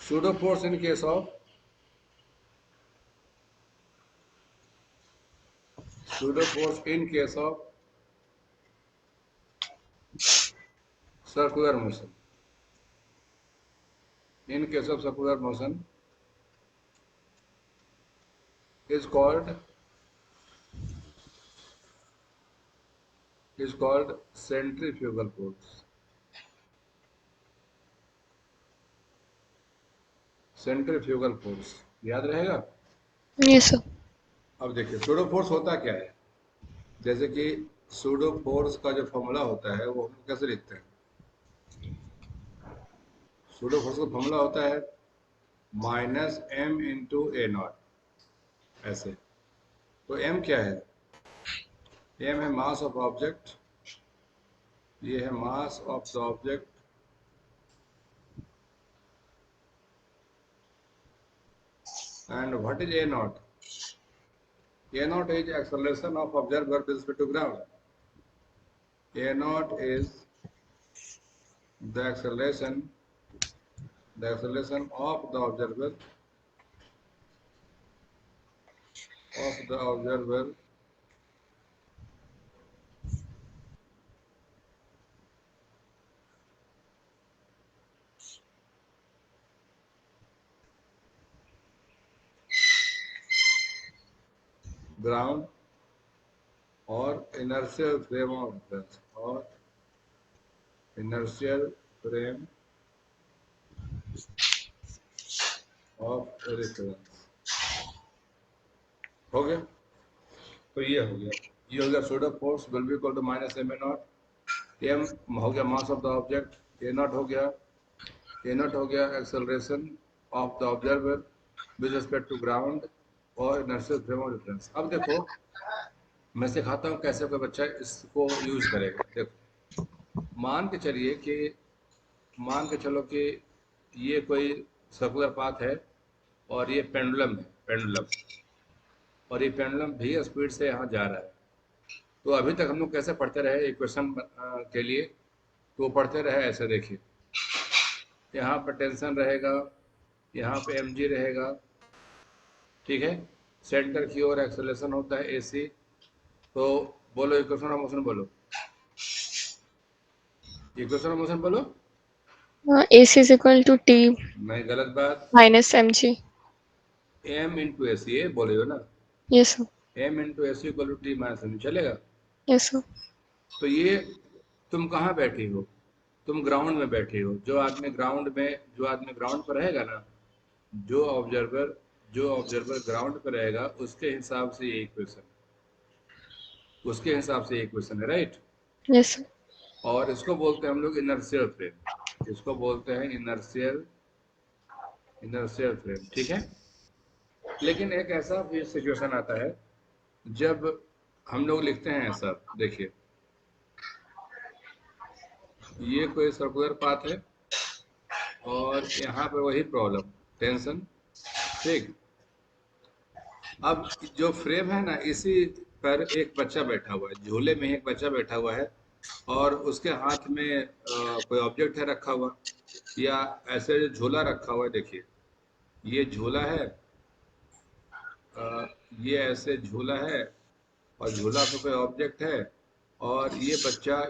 pseudo force in case of circular motion. In case of circular motion is called centrifugal force. Centrifugal force याद रहेगा। Yes sir. अब देखिए pseudo force होता क्या है। जैसे कि सूडो फोर्स का जो फॉर्मूला होता है वो हम कैसे लिखते हैं। सूडो फोर्स का फॉर्मूला होता है -m इंटू ए नॉट ऐसे। तो m क्या है, m है मास ऑफ ऑब्जेक्ट, ये है mass of the object and what is a nought. A nought is acceleration of observer with respect to ground. A nought is the acceleration of the observer ground or inertial frame of reference हो गया। तो ये हो गया pseudo force will be equal to minus m a nought. m हो गया mass of the object, a nought हो गया acceleration of the observer with respect to ground और इनर्शियल फ्रेम ऑफ रेफरेंस। अब देखो मैं सिखाता हूँ कैसे कोई बच्चा इसको यूज करेगा। देखो मान के चलो कि ये कोई सर्कुलर पाथ है और ये पेंडुलम है, और ये पेंडुलम भी स्पीड से यहाँ जा रहा है। तो अभी तक हम लोग कैसे पढ़ते रहे इक्वेशन के लिए, तो पढ़ते रहे ऐसे। देखिए यहाँ पर टेंशन रहेगा, यहाँ पे mg रहेगा, ठीक है। सेंटर की ओर एक्सेलरेशन होता है ac। तो बोलो इक्वेशन ऑफ मोशन बोलो, इक्वेशन ऑफ मोशन बोलो। AC is equal to T नहीं गलत बात, minus mg. m into S ये बोले हो ना। Yes sir. m into S equal to T minus M, चलेगा। Yes sir. तो ये तुम कहाँ बैठी हो, तुम ग्राउंड में बैठे हो। जो आदमी ग्राउंड पर रहेगा ना, जो ऑब्जर्वर ग्राउंड पर रहेगा उसके हिसाब से ये इक्वेशन है, राइट। Yes sir. और इसको बोलते हैं हम लोग इनर्शियल फ्रेम, इसको बोलते हैं इनर्शियल फ्रेम, ठीक है। लेकिन एक ऐसा भी सिचुएशन आता है जब हम लोग लिखते हैं ऐसा। देखिए ये कोई सर्कुलर पाथ है और यहाँ पर वही प्रॉब्लम टेंशन, ठीक। अब जो फ्रेम है ना, इसी पर एक बच्चा बैठा हुआ है, झूले में एक बच्चा बैठा हुआ है और उसके हाथ में कोई ऑब्जेक्ट है रखा हुआ, या ऐसे जो झूला रखा हुआ है। देखिए ये झूला है, ये ऐसे झूला है और झूला पे कोई ऑब्जेक्ट है और ये बच्चा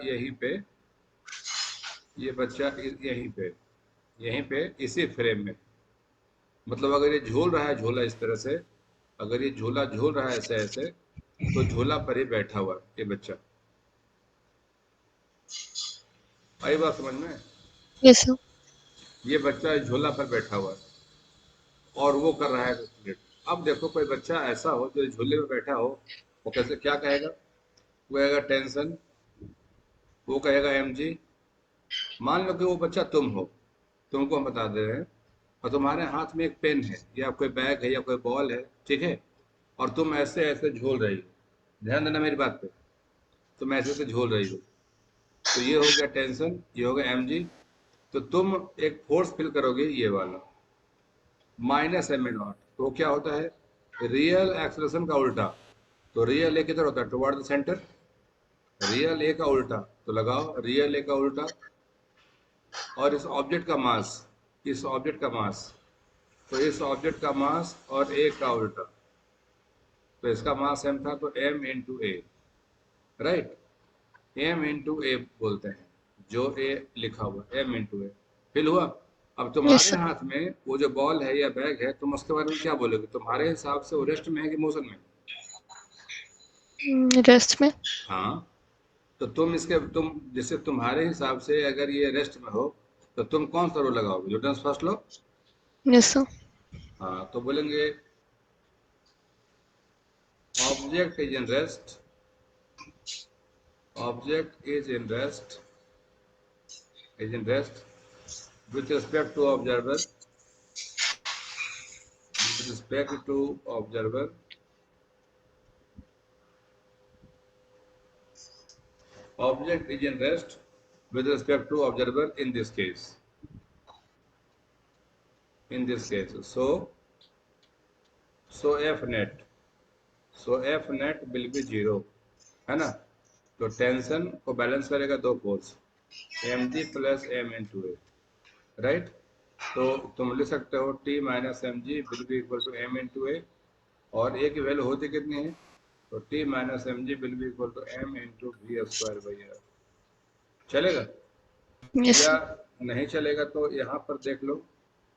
यहीं पे इसी फ्रेम में। मतलब अगर ये झूल रहा है झूला इस तरह से, अगर ये झूला झूल रहा है ऐसे ऐसे, तो झूला पर ही बैठा हुआ ये बच्चा। आई बात समझ में? Yes sir. ये बच्चा झूला पर बैठा हुआ है और वो कर रहा है कैलकुलेट। अब देखो कोई बच्चा ऐसा हो जो झूले में बैठा हो, वो कैसे क्या कहेगा? वो कहेगा टेंशन, वो कहेगा mg। मान लो कि वो बच्चा तुम हो, तुमको हम बता दे रहे हैं, और तुम्हारे हाथ में एक पेन है या कोई बैग है या कोई बॉल है, ठीक है, और तुम ऐसे ऐसे झूल रही हो। ध्यान देना मेरी बात पे, तुम ऐसे ऐसे झूल रही हो। तो ये हो गया टेंशन, ये हो गया mg। तो तुम एक फोर्स फील करोगे ये वाला माइनस m ए नॉट। तो क्या होता है, रियल एक्सेलरेशन का उल्टा। तो रियल ए किधर होता है, toward the centre. Real a का उल्टा, तो लगाओ रियल ए का उल्टा, और इस ऑब्जेक्ट का मास तो इस ऑब्जेक्ट का मास और ए का उल्टा, तो इसका मास m था तो m into a, right, m into ए बोलते हैं, जो a लिखा हुआ m इंटू ए, फिल हुआ। अब Yes, तुम्हारे sir. हाथ में वो जो बॉल है या बैग है, तुम उसके बारे में क्या बोलोगे? तुम्हारे हिसाब से वो रेस्ट में है कि मोशन में? Rest में. हाँ, तो तुम जैसे तुम्हारे हिसाब से अगर ये रेस्ट में हो तो तुम कौन सा लो लगाओगे? न्यूटन्स फर्स्ट लो। Yes, sir. हाँ, तो बोलेंगे object is in rest, object is in rest with respect to observer, with respect to observer, object is in rest with respect to observer in this case, so f net, f net will be 0, है ना? तो tension को balance करेगा दो force, m ji plus m into a, right. तो तुम लिख सकते हो T minus M G will be equal to M into a, और ए की वैल्यू होती कितनी है? तो T minus M G will be equal to M into we square by r. चलेगा? Yes, या sir. नहीं चलेगा तो यहाँ पर देख लो,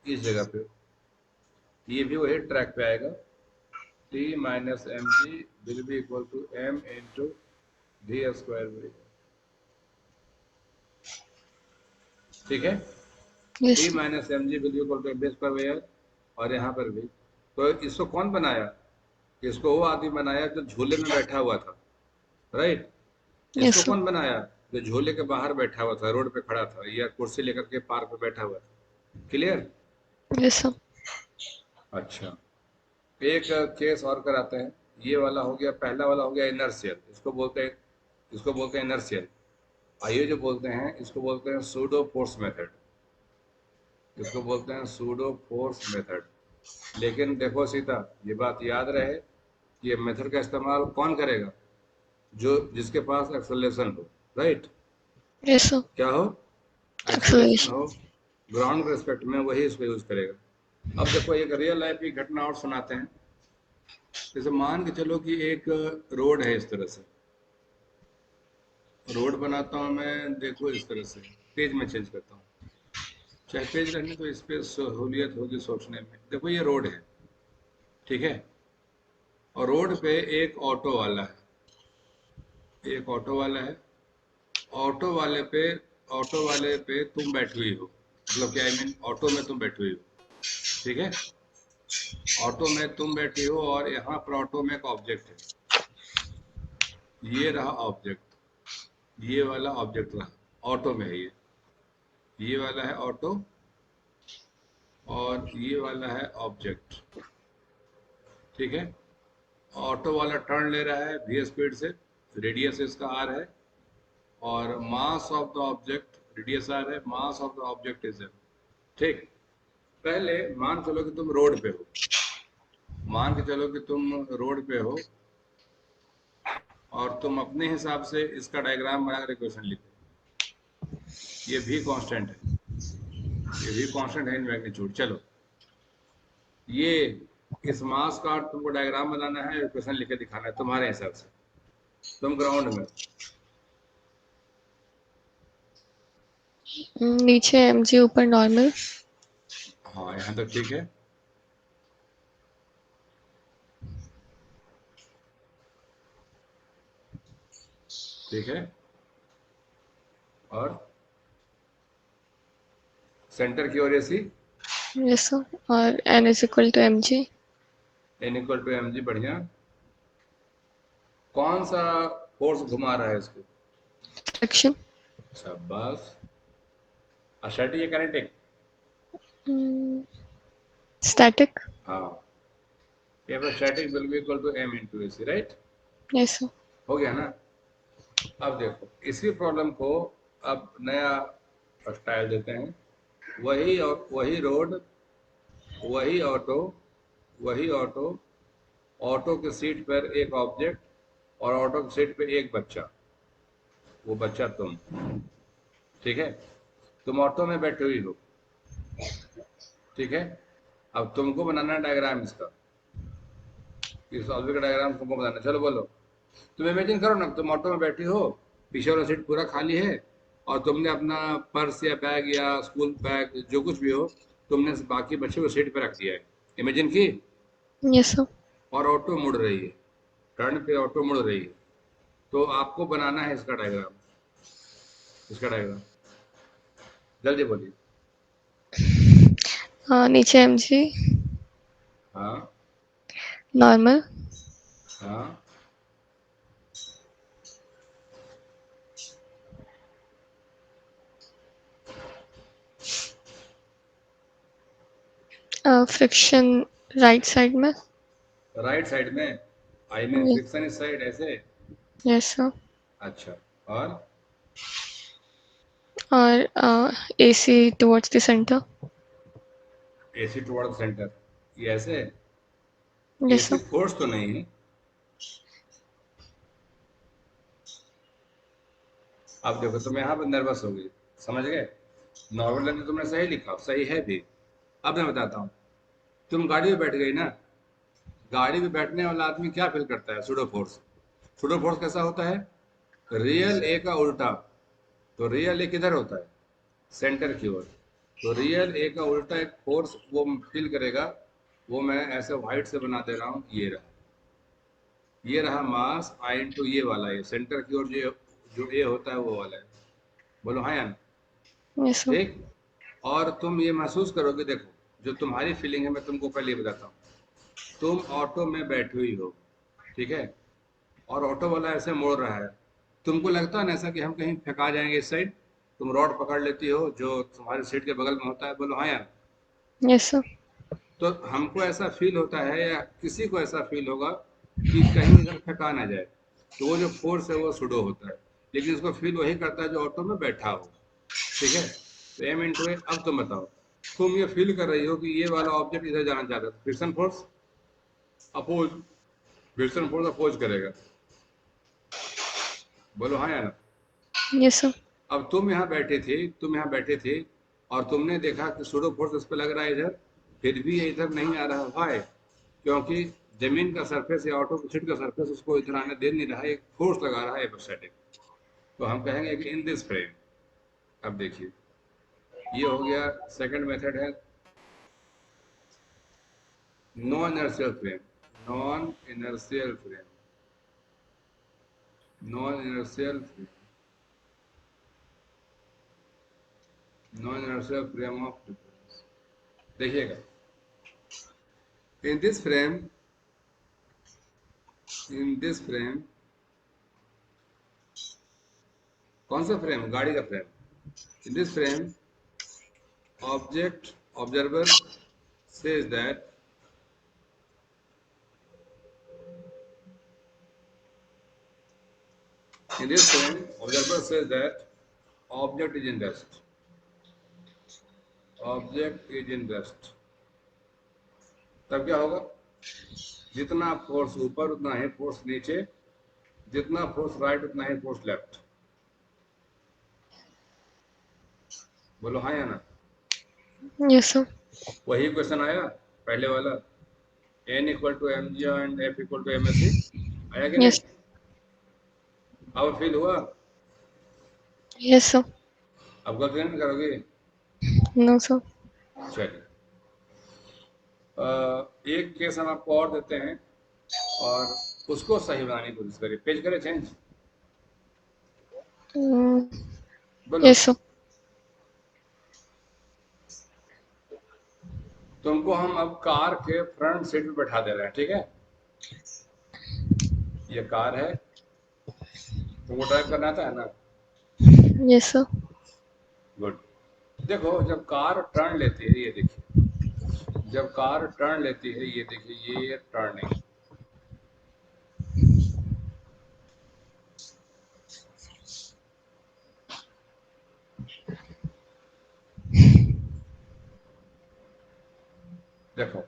इस जगह पे ये भी वही ट्रैक पे आएगा, T minus M G will be equal to M into we square by, ठीक है? Yes, T sir. Minus M G will be equal to M square by R, और यहाँ पर भी। तो इसको कौन बनाया? इसको वो आदमी बनाया जो झूले में बैठा हुआ था, राइट। Yes, इसको sir. कौन बनाया? जो झूले के बाहर बैठा हुआ था, रोड पे खड़ा था, या कुर्सी लेकर के पार्क में बैठा हुआ था। क्लियर? Yes, sir. अच्छा, एक केस और कराते हैं। ये वाला हो गया, पहला वाला हो गया इनर्शियल, इसको बोलते हैं इनर्शियल। आइए जो बोलते हैं, इसको बोलते हैं सूडो फोर्स मेथड, इसको बोलते हैं सूडो फोर्स मेथड। लेकिन देखो सीता, ये बात याद रहे कि ये मेथड का इस्तेमाल कौन करेगा? जो जिसके पास एक्सेलरेशन हो, राइट। Yes, sir. क्या हो? Acceleration Acceleration. हो ग्राउंड के रिस्पेक्ट में, वही इसको यूज करेगा। अब देखो एक रियल लाइफ की घटना और सुनाते हैं। जैसे मान के चलो कि एक रोड है, इस तरह से रोड बनाता हूँ मैं, देखो इस तरह से, पेज में चेंज करता हूँ, चाहे पेज रहने तो इस पे सहूलियत होगी सोचने में। देखो ये रोड है, ठीक है, और रोड पे एक ऑटो वाला है, एक ऑटो वाला है। ऑटो वाले पे ऑटो वाले पे तुम बैठी हुई हो, मतलब क्या, आई मीन ऑटो में तुम बैठी हुई हो, ठीक है। ऑटो में तुम बैठी हो और यहाँ पर ऑटो में एक ऑब्जेक्ट है, ये रहा ऑब्जेक्ट, ये वाला ऑब्जेक्ट रहा, ऑटो में है ये वाला है ऑटो, और ये वाला है ऑब्जेक्ट, ठीक है। ऑटो वाला टर्न ले रहा है v स्पीड से, रेडियस इसका r है, और मास of the object, radius r है, mass of the object is m, ठीक। पहले मान चलो कि तुम रोड पे हो, मान के चलो कि तुम रोड पे हो, और तुम अपने हिसाब से इसका डायग्राम बनाकर इक्वेशन लिखो। ये भी कांस्टेंट है, ये भी कांस्टेंट है इन मैग्नीट्यूड। चलो, ये इस मास का तुमको डायग्राम बनाना है, इक्वेशन लिख के दिखाना है तुम्हारे हिसाब से। तुम ग्राउंड में, नीचे mg ऊपर नॉर्मल. हाँ यहाँ तक ठीक है, ठीक है। और सेंटर की ओर एसी, Yes, sir. और n is equal to mg. N equal to M G, बढ़िया। कौन सा फोर्स घुमा रहा है इसको? Traction. शाबाश। स्टैटिक या काइनेटिक? Static. हाँ, ये पर static will be equal to M into AC, right. Yes, sir. हो गया ना? अब देखो इसी प्रॉब्लम को अब नया स्टाइल देते हैं। वही रोड, वही ऑटो, वही ऑटो, ऑटो के सीट पर एक ऑब्जेक्ट, और ऑटो की सीट पे एक बच्चा, वो बच्चा तुम, ठीक है। तुम ऑटो में बैठी हुई हो, ठीक है। अब तुमको बनाना है डायग्राम इसका, इस ऑब्जेक्ट का डायग्राम तुमको बनाना है। चलो बोलो। तुम इमेजिन करो ना, तुम ऑटो में बैठी हो, पीछे वाला सीट पूरा खाली है, और तुमने अपना पर्स या बैग या स्कूल बैग जो कुछ भी हो, तुमने बाकी बच्चों को सीट पे रख दिया है। इमेजिन की। Yes, sir. और ऑटो मुड़ रही है, टर्न पे ऑटो मुड़ रही है। तो आपको बनाना है इसका डायग्राम, इसका डायग्राम जल्दी बोलिए। नीचे MG, हाँ नॉर्मल, हाँ फ्रिक्शन राइट साइड में। राइट साइड में, आई मीन फ्रिक्शन इस साइड ऐसे। Yes sir. अच्छा, और और AC towards the centre. AC toward centre, ये ऐसे। Yes AC sir. फोर्स तो नहीं है। अब देखो तुम यहाँ पर नर्वस हो गई, समझ गए। नॉर्मल लाइन तुमने सही लिखा, सही है भी। अब मैं बताता हूँ। तुम गाड़ी में बैठ गई ना, गाड़ी में बैठने वाला आदमी क्या फील करता है? Pseudo force. सूडो फोर्स कैसा होता है? रियल ए का उल्टा। तो रियल ए किधर होता है? सेंटर की ओर। तो रियल ए का उल्टा एक फोर्स वो फील करेगा। वो मैं ऐसे व्हाइट से बना दे रहा हूँ, ये रहा। ये रहा मास आई इंटू ये वाला, ये सेंटर की ओर जो जो ए होता है वो वाला है। बोलो हाँ या ना? Yes sir. ठीक। और तुम ये महसूस करोगे, देखो जो तुम्हारी फीलिंग है मैं तुमको पहले ही बताता हूँ। तुम ऑटो में बैठी हुई हो, ठीक है, और ऑटो वाला ऐसे मोड़ रहा है। तुमको लगता है ना ऐसा कि हम कहीं फेंका जाएंगे इस साइड? तुम रॉड पकड़ लेती हो जो तुम्हारे सीट के बगल में होता है। बोलो हाँ यार। Yes sir. तो हमको ऐसा फील होता है, या किसी को ऐसा फील होगा कि कहीं इधर फेंका ना जाए। तो वो जो फोर्स है वो सुडो होता है। लेकिन इसको फील वही करता है जो ऑटो में बैठा हो। ठीक है। तो एम इंटू ए। अब तुम बताओ, तुम ये फील कर रही हो कि ये वाला ऑब्जेक्ट इधर जाना चाहता है, friction force oppose, friction force oppose करेगा। बोलो हाँ या ना? Yes sir. अब तुम यहाँ बैठे थे, तुम यहाँ बैठे थे, और तुमने देखा कि सूडो फोर्स इस पर लग रहा है इधर, फिर भी ये इधर नहीं आ रहा। वाई? क्योंकि जमीन का सरफेस या ऑटो की सीट का सरफेस उसको इधर आने दे नहीं रहा है, एक फोर्स लगा रहा है एपोस्टैटिक। तो हम कहेंगे कि इन दिस फ्रेम। अब देखिए, ये हो गया सेकंड मेथड है, non inertial frame. Non inertial frame, non inertial frame, non inertial frame of reference. देखिएगा, in this frame, in this frame, कौन सा फ्रेम? गाड़ी का frame. In this frame object, observer says that in this frame observer says that object is in rest, object is in rest। तब क्या होगा? जितना force ऊपर उतना ही फोर्स नीचे, जितना फोर्स राइट उतना ही फोर्स लेफ्ट। बोलो हाँ या ना? Yes sir. वही क्वेश्चन आया पहले वाला, n equal to M G and f equal to M S C, आया कि नहीं? यस। अब फील हुआ? Yes sir. अब गलती नहीं करोगे? No sir. चलिए, एक केस हम आपको और देते हैं, और उसको सही बनाने की कोशिश करिए। पेज करें चेंज? बोलो। Yes sir. तुमको हम अब कार के फ्रंट सीट पे बैठा दे रहे हैं, ठीक है? ये कार है, तुमको ड्राइव करना आता है ना? Yes sir. गुड। देखो जब कार टर्न लेती है, ये देखिए, जब कार टर्न लेती है, ये देखिए, ये टर्निंग। देखो,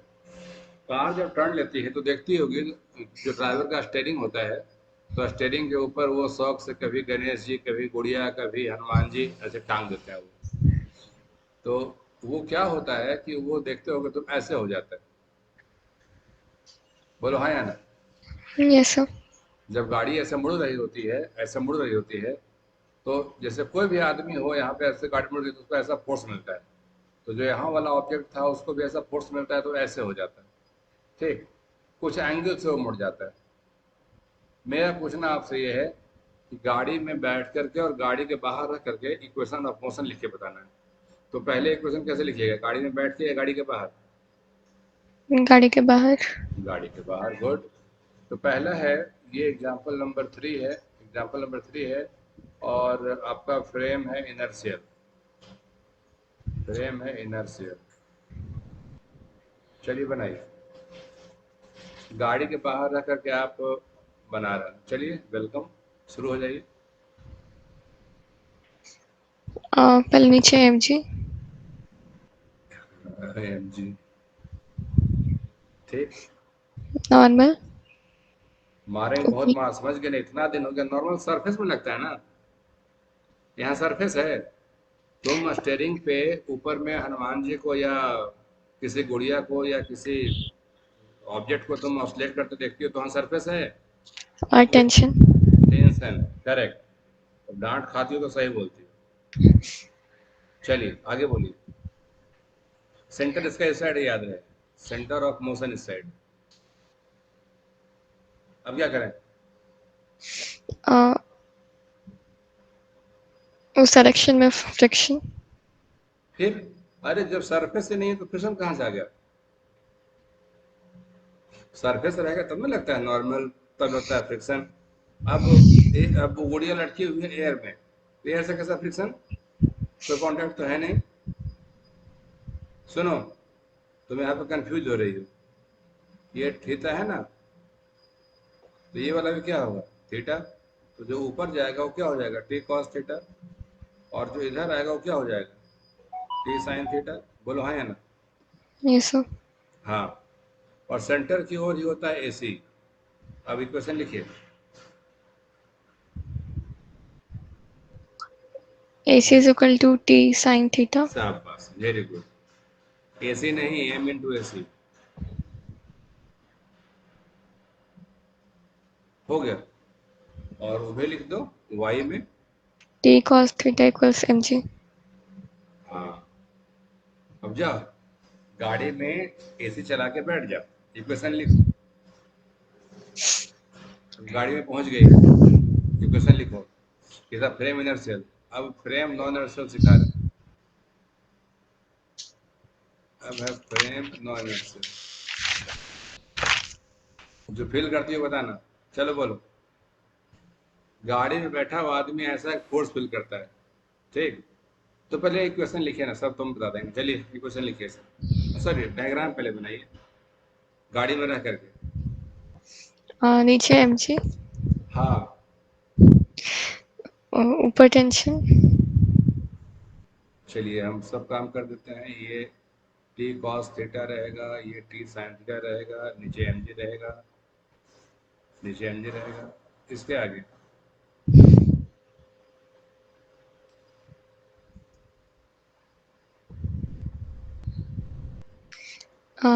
कार जब टर्न लेती है तो देखती होगी, जो ड्राइवर का स्टेयरिंग होता है, तो स्टेयरिंग के ऊपर वो शौक से कभी गणेश जी, कभी गुड़िया, कभी हनुमान जी ऐसे टांग देता है वो। तो वो क्या होता है कि वो देखते हो कि तुम ऐसे हो जाता है। बोलो हाँ या ना। Yes, sir. जब गाड़ी ऐसे मुड़ रही होती है, ऐसे मुड़ रही होती है, तो जैसे कोई भी आदमी हो यहाँ पे ऐसे गाड़ी मुड़ रही है तो उसको ऐसा फोर्स मिलता है। तो जो यहाँ वाला ऑब्जेक्ट था उसको भी ऐसा फोर्स मिलता है तो ऐसे हो जाता है। ठीक, कुछ एंगल से वो मुड़ जाता है। मेरा पूछना आपसे ये है कि गाड़ी में बैठ करके और गाड़ी के बाहर रह करके इक्वेशन ऑफ मोशन लिख के बताना है। तो पहले इक्वेशन कैसे लिखिएगा, गाड़ी में बैठ के या गाड़ी के बाहर? गाड़ी के बाहर. गाड़ी के बाहर, गुड। तो पहला है, ये एग्जाम्पल नंबर 3 है, एग्जाम्पल नंबर 3 है, और आपका फ्रेम है इनर्शियल, फ्रेम है इनर्शियल। चलिए बनाइए, गाड़ी के बाहर रह करके आप बना रहे हैं। चलिए वेलकम, शुरू हो जाइए। पहले नीचे mg. एम जी, ठीक। नॉर्मल. मारेंगे बहुत ओके. मार, समझ गए ना, इतना दिन हो गया, नॉर्मल सरफेस में लगता है ना, यहाँ सरफेस है। तुम स्टेयरिंग पे ऊपर में हनुमान जी को या किसी गुड़िया को या किसी ऑब्जेक्ट को तुम ऑसिलेट करते देखती हो तो वहाँ सरफेस है। और वो टेंशन. Tension, correct. डांट खाती हो तो सही बोलती हो। चलिए आगे बोलिए। सेंटर इसका इस साइड याद रहे, सेंटर ऑफ मोशन इस साइड। अब क्या करें? उस डायरेक्शन में फ्रिक्शन. फिर, अरे जब सरफेस से नहीं है तो फ्रिक्शन कहाँ से आ गया? सरफेस रहेगा तब ना लगता है नॉर्मल, तब लगता है फ्रिक्शन। अब अब वो गुड़िया लटकी हुई है एयर में, तो एयर से कैसा फ्रिक्शन? कोई कांटेक्ट तो है नहीं। सुनो, तुम यहाँ पे कंफ्यूज हो रही हो। ये थीटा है ना, तो ये वाला भी क्या होगा? थीटा। तो जो ऊपर जाएगा वो क्या हो जाएगा? T cos theta. और जो इधर आएगा वो क्या हो जाएगा? T sine theta. बोलो हाँ या ना। ये सब. हाँ, और सेंटर की ओर ही होता है एसी। अब इक्वेशन लिखिए। AC is equal to T sin theta. शाबाश, वेरी गुड। एसी नहीं, एम इंटू एसी। हो गया। और वो भी लिख दो वाई में। T cos theta equals mg. हाँ, अब जाओ गाड़ी में एसी चला के बैठ जाओ, इक्वेशन लिखो। गाड़ी में पहुंच गई, इक्वेशन लिखो। ये था फ्रेम इनर्शियल। अब फ्रेम नॉन इनर्शियल सिखा रहे हैं। अब है फ्रेम नॉन इनर्शियल। जो फील करती है बताना। चलो बोलो। गाड़ी में बैठा हुआ आदमी ऐसा फोर्स फील करता है, ठीक। तो पहले इक्वेशन लिखिए ना, सब तुम बता देंगे। चलिए इक्वेशन लिखिए सर, सॉरी डायग्राम पहले बनाइए गाड़ी में रह करके। नीचे mg. हाँ, ऊपर टेंशन. चलिए हम सब काम कर देते हैं। ये टी कॉस थीटा रहेगा, ये टी साइन थीटा रहेगा, नीचे एम जी रहेगा, नीचे एम जी रहेगा। इसके आगे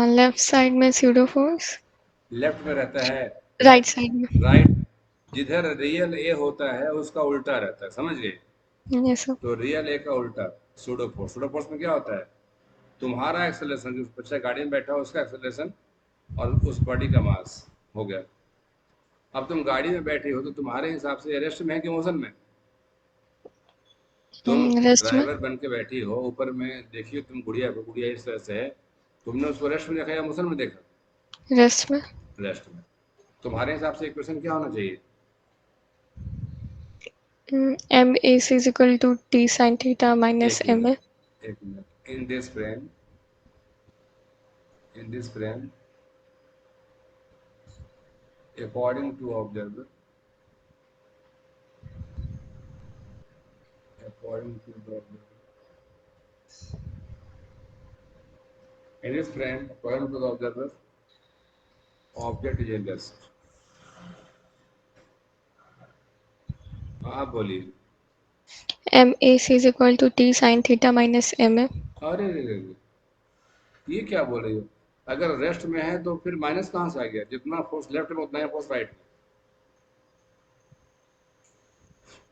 लेफ्ट साइड में pseudo force. लेफ्ट में रहता है, राइट साइड में. राइट। जिधर रियल ए होता है उसका उल्टा रहता है, समझ गए? ये सब. तो रियल ए का उल्टा सूडो फोर्स। सूडो फोर्स में क्या होता है? तुम्हारा एक्सेलरेशन, जो बच्चा गाड़ी में बैठा हो उसका एक्सेलरेशन और उस बॉडी का मास, हो गया। अब तुम गाड़ी में बैठी हो तो तुम्हारे हिसाब से रेस्ट में है कि मोशन में? तुम रेस्ट में. ड्राइवर बन के बैठी हो, ऊपर में देखिए तुम गुड़िया को, गुड़िया इस तरह से है, तुमने उसको रेस्ट में देखा या मोशन में देखा? रेस्ट में. रेस्ट में। तुम्हारे हिसाब से इक्वेशन क्या होना चाहिए? MAC is equal to T sin theta minus एक MA. मिनट, एक minute. In this frame, in this frame, according to observer, according to the observer, in this frame, according to the observer, object is in rest। आप बोलिए। MAC is equal to T sin theta minus MA. अरे रे रे रे, ये क्या बोल रही हो? अगर रेस्ट में है तो फिर माइनस कहाँ से आ गया? जितना फोर्स लेफ्ट में उतना ही फोर्स राइट में।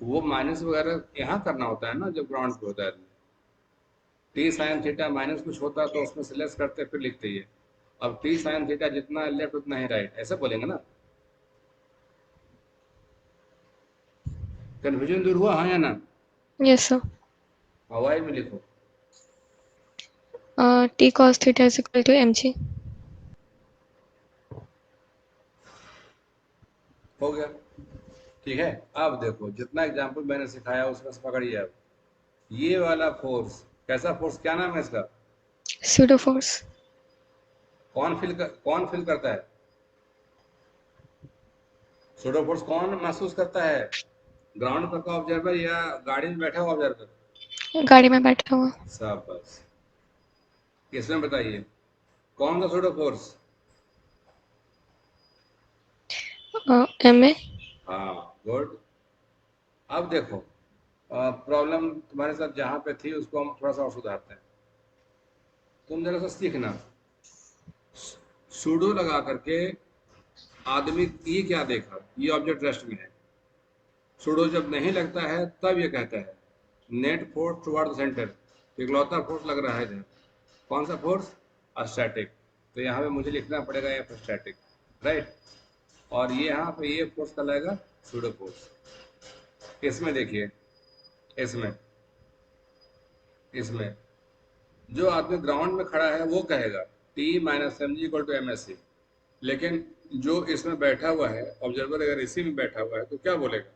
वो माइनस वगैरह यहाँ करना होता है ना जब ग्राउंड पे होता है। टी साइन थीटा माइनस कुछ होता तो उसमें से लेस करते फिर लिखते ही है। अब टी साइन थीटा जितना लेफ्ट उतना ही राइट, ऐसा बोलेंगे ना। कन्फ्यूजन दूर हुआ, हाँ या ना? Yes, sir. हवाई में लिखो। T cos theta is equal to mg. हो गया। ठीक है। अब देखो जितना एग्जाम्पल मैंने सिखाया उसमें से पकड़िए। अब ये वाला फोर्स, कैसा फोर्स, क्या नाम है इसका? Pseudo force. कौन फील करता है? सूडो फोर्स कौन महसूस करता है? ग्राउंड पर का ऑब्जर्वर या गाड़ी में बैठा हुआ ऑब्जर्वर? गाड़ी में बैठा हुआ। सब बस। इसमें बताइए कौन सा सूडो फोर्स? ma. हाँ, गुड। अब देखो प्रॉब्लम तुम्हारे साथ जहां पे थी उसको हम थोड़ा सा और सुधारते हैं। तुम जरा सा सीखना। सूडो लगा करके आदमी ये क्या देखा, ये ऑब्जेक्ट रेस्ट में है। सूडो जब नहीं लगता है तब ये कहता है नेट फोर्स टुवर्ड सेंटर, इकलौता फोर्स लग रहा है इधर। कौन सा फोर्स? स्टैटिक। तो यहाँ पे मुझे लिखना पड़ेगा एफ स्टैटिक, राइट। और ये यहाँ पे ये फोर्स का लगेगा सूडो फोर्स। इसमें देखिए, इसमें इसमें जो आदमी ग्राउंड में खड़ा है वो कहेगा T minus M G equal to M S C. लेकिन जो इसमें बैठा हुआ है ऑब्जर्वर, अगर इसी में बैठा हुआ है तो क्या बोलेगा?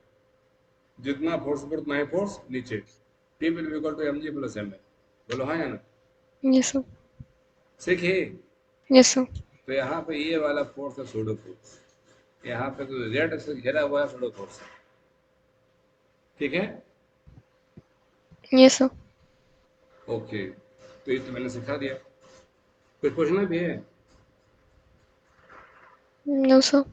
जितना फोर्स ऊपर उतना ही फोर्स नीचे। T will be equal to M ji plus M A. बोलो हाँ या ना? Yes, sir. सीखिए। Yes, sir. तो यहाँ पे ये वाला फोर्स है सूडो फोर्स। यहाँ पे तो जेड से घेरा हुआ है सूडो फोर्स। ठीक है। Yes, sir. ओके, तो ये तो मैंने सिखा दिया। कुछ पूछना भी है? No, sir.